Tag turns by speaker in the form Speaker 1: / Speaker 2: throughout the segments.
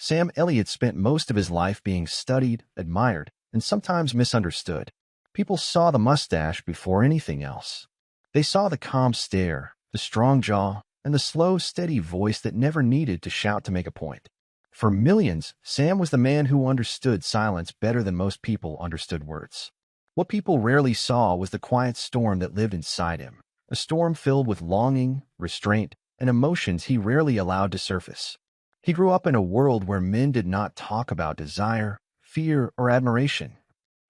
Speaker 1: Sam Elliott spent most of his life being studied, admired, and sometimes misunderstood. People saw the mustache before anything else. They saw the calm stare, the strong jaw, and the slow, steady voice that never needed to shout to make a point. For millions, Sam was the man who understood silence better than most people understood words. What people rarely saw was the quiet storm that lived inside him, a storm filled with longing, restraint, and emotions he rarely allowed to surface. He grew up in a world where men did not talk about desire, fear, or admiration.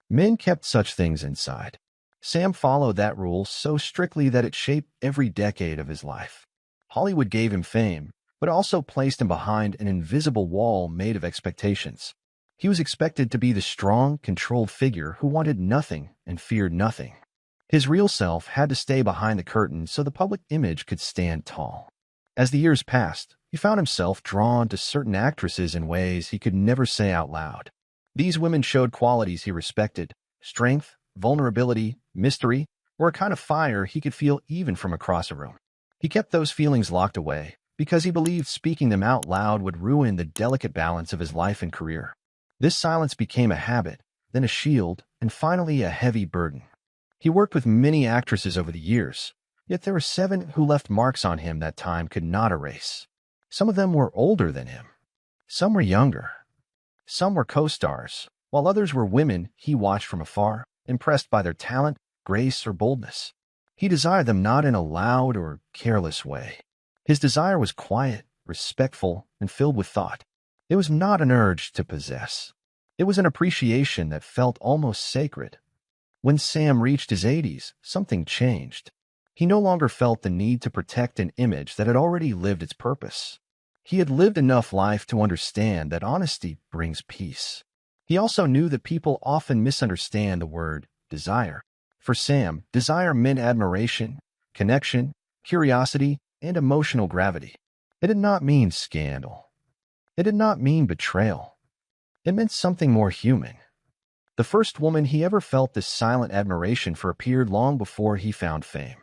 Speaker 1: Men kept such things inside. Sam followed that rule so strictly that it shaped every decade of his life. Hollywood gave him fame, but also placed him behind an invisible wall made of expectations. He was expected to be the strong, controlled figure who wanted nothing and feared nothing. His real self had to stay behind the curtain so the public image could stand tall. As the years passed, he found himself drawn to certain actresses in ways he could never say out loud. These women showed qualities he respected: strength, vulnerability, mystery, or a kind of fire he could feel even from across a room. He kept those feelings locked away because he believed speaking them out loud would ruin the delicate balance of his life and career. This silence became a habit, then a shield, and finally a heavy burden. He worked with many actresses over the years, yet there were 7 who left marks on him that time could not erase. Some of them were older than him. Some were younger. Some were co-stars, while others were women he watched from afar, impressed by their talent, grace, or boldness. He desired them not in a loud or careless way. His desire was quiet, respectful, and filled with thought. It was not an urge to possess. It was an appreciation that felt almost sacred. When Sam reached his 80s, something changed. He no longer felt the need to protect an image that had already lived its purpose. He had lived enough life to understand that honesty brings peace. He also knew that people often misunderstand the word desire. For Sam, desire meant admiration, connection, curiosity, and emotional gravity. It did not mean scandal. It did not mean betrayal. It meant something more human. The first woman he ever felt this silent admiration for appeared long before he found fame.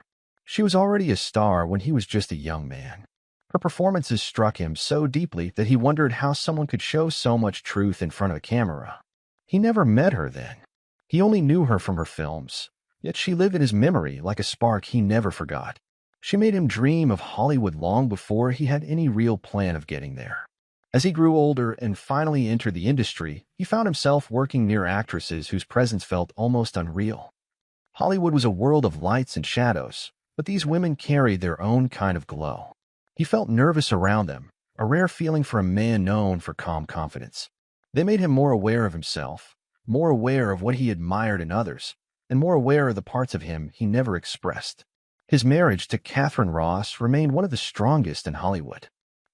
Speaker 1: She was already a star when he was just a young man. Her performances struck him so deeply that he wondered how someone could show so much truth in front of a camera. He never met her then. He only knew her from her films, yet she lived in his memory like a spark he never forgot. She made him dream of Hollywood long before he had any real plan of getting there. As he grew older and finally entered the industry, he found himself working near actresses whose presence felt almost unreal. Hollywood was a world of lights and shadows, but these women carried their own kind of glow. He felt nervous around them, a rare feeling for a man known for calm confidence. They made him more aware of himself, more aware of what he admired in others, and more aware of the parts of him he never expressed. His marriage to Catherine Ross remained one of the strongest in Hollywood.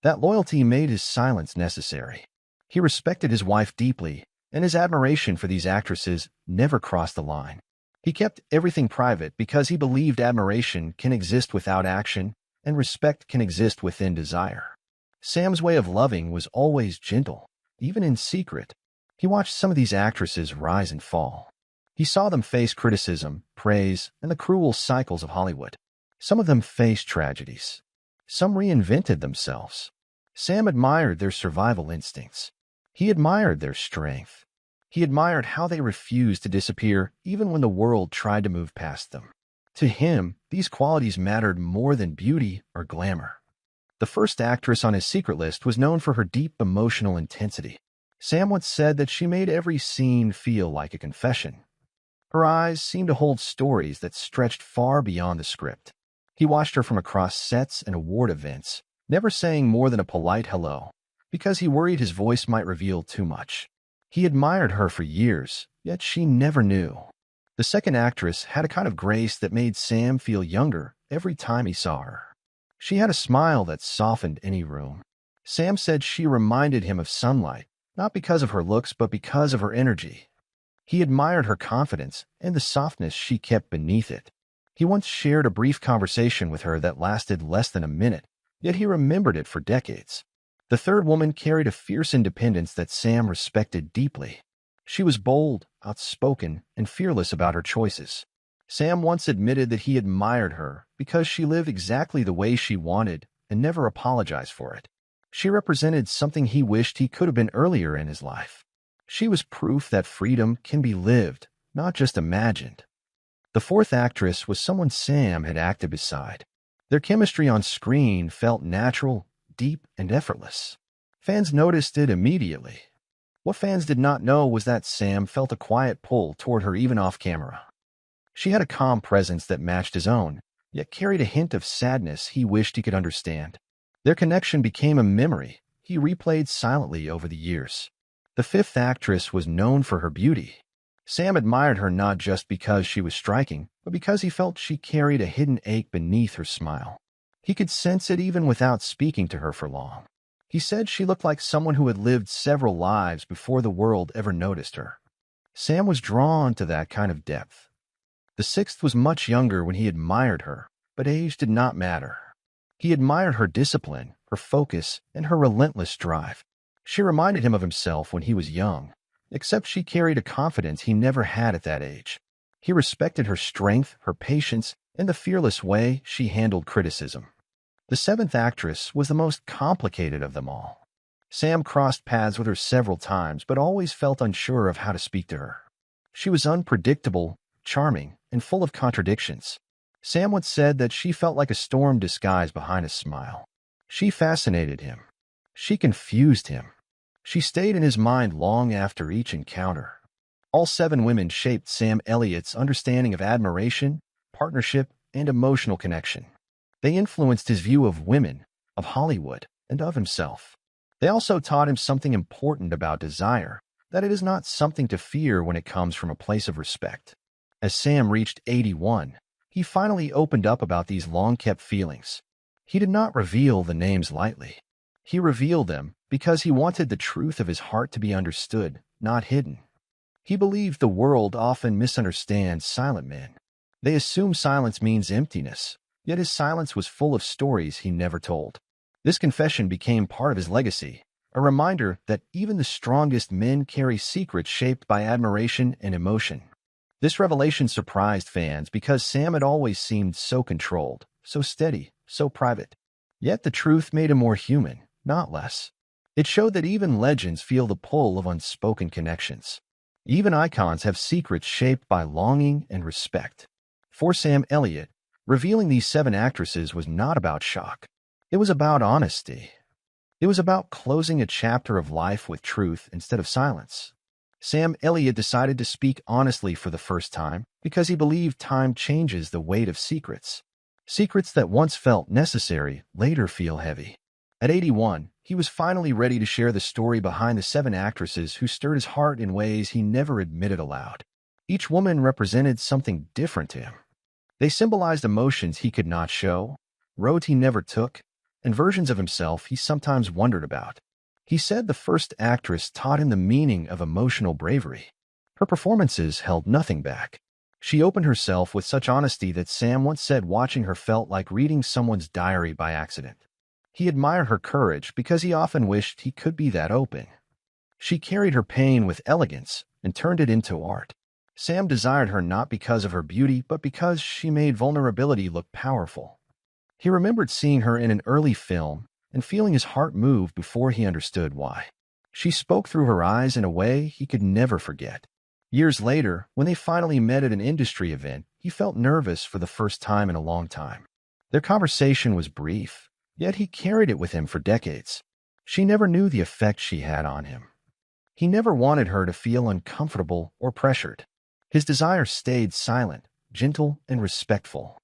Speaker 1: That loyalty made his silence necessary. He respected his wife deeply, and his admiration for these actresses never crossed the line. He kept everything private because he believed admiration can exist without action, and respect can exist within desire. Sam's way of loving was always gentle, even in secret. He watched some of these actresses rise and fall. He saw them face criticism, praise, and the cruel cycles of Hollywood. Some of them faced tragedies. Some reinvented themselves. Sam admired their survival instincts. He admired their strength. He admired how they refused to disappear even when the world tried to move past them. To him, these qualities mattered more than beauty or glamour. The first actress on his secret list was known for her deep emotional intensity. Sam once said that she made every scene feel like a confession. Her eyes seemed to hold stories that stretched far beyond the script. He watched her from across sets and award events, never saying more than a polite hello, because he worried his voice might reveal too much. He admired her for years, yet she never knew. The second actress had a kind of grace that made Sam feel younger every time he saw her. She had a smile that softened any room. Sam said she reminded him of sunlight, not because of her looks, but because of her energy. He admired her confidence and the softness she kept beneath it. He once shared a brief conversation with her that lasted less than a minute, yet he remembered it for decades. The third woman carried a fierce independence that Sam respected deeply. She was bold, outspoken, and fearless about her choices. Sam once admitted that he admired her because she lived exactly the way she wanted and never apologized for it. She represented something he wished he could have been earlier in his life. She was proof that freedom can be lived, not just imagined. The fourth actress was someone Sam had acted beside. Their chemistry on screen felt natural, deep, and effortless. Fans noticed it immediately. What fans did not know was that Sam felt a quiet pull toward her even off camera. She had a calm presence that matched his own, yet carried a hint of sadness he wished he could understand. Their connection became a memory he replayed silently over the years. The fifth actress was known for her beauty. Sam admired her not just because she was striking, but because he felt she carried a hidden ache beneath her smile. He could sense it even without speaking to her for long. He said she looked like someone who had lived several lives before the world ever noticed her. Sam was drawn to that kind of depth. The sixth was much younger when he admired her, but age did not matter. He admired her discipline, her focus, and her relentless drive. She reminded him of himself when he was young, except she carried a confidence he never had at that age. He respected her strength, her patience, and the fearless way she handled criticism. The seventh actress was the most complicated of them all. Sam crossed paths with her several times, but always felt unsure of how to speak to her. She was unpredictable, charming, and full of contradictions. Sam once said that she felt like a storm disguised behind a smile. She fascinated him. She confused him. She stayed in his mind long after each encounter. All seven women shaped Sam Elliott's understanding of admiration, partnership, and emotional connection. They influenced his view of women, of Hollywood, and of himself. They also taught him something important about desire, that it is not something to fear when it comes from a place of respect. As Sam reached 81, he finally opened up about these long-kept feelings. He did not reveal the names lightly. He revealed them because he wanted the truth of his heart to be understood, not hidden. He believed the world often misunderstands silent men. They assume silence means emptiness, yet his silence was full of stories he never told. This confession became part of his legacy, a reminder that even the strongest men carry secrets shaped by admiration and emotion. This revelation surprised fans because Sam had always seemed so controlled, so steady, so private. Yet the truth made him more human, not less. It showed that even legends feel the pull of unspoken connections. Even icons have secrets shaped by longing and respect. For Sam Elliott, revealing these seven actresses was not about shock. It was about honesty. It was about closing a chapter of life with truth instead of silence. Sam Elliott decided to speak honestly for the first time because he believed time changes the weight of secrets. Secrets that once felt necessary later feel heavy. At 81, he was finally ready to share the story behind the seven actresses who stirred his heart in ways he never admitted aloud. Each woman represented something different to him. They symbolized emotions he could not show, roads he never took, and versions of himself he sometimes wondered about. He said the first actress taught him the meaning of emotional bravery. Her performances held nothing back. She opened herself with such honesty that Sam once said watching her felt like reading someone's diary by accident. He admired her courage because he often wished he could be that open. She carried her pain with elegance and turned it into art. Sam desired her not because of her beauty, but because she made vulnerability look powerful. He remembered seeing her in an early film and feeling his heart move before he understood why. She spoke through her eyes in a way he could never forget. Years later, when they finally met at an industry event, he felt nervous for the first time in a long time. Their conversation was brief, yet he carried it with him for decades. She never knew the effect she had on him. He never wanted her to feel uncomfortable or pressured. His desire stayed silent, gentle, and respectful.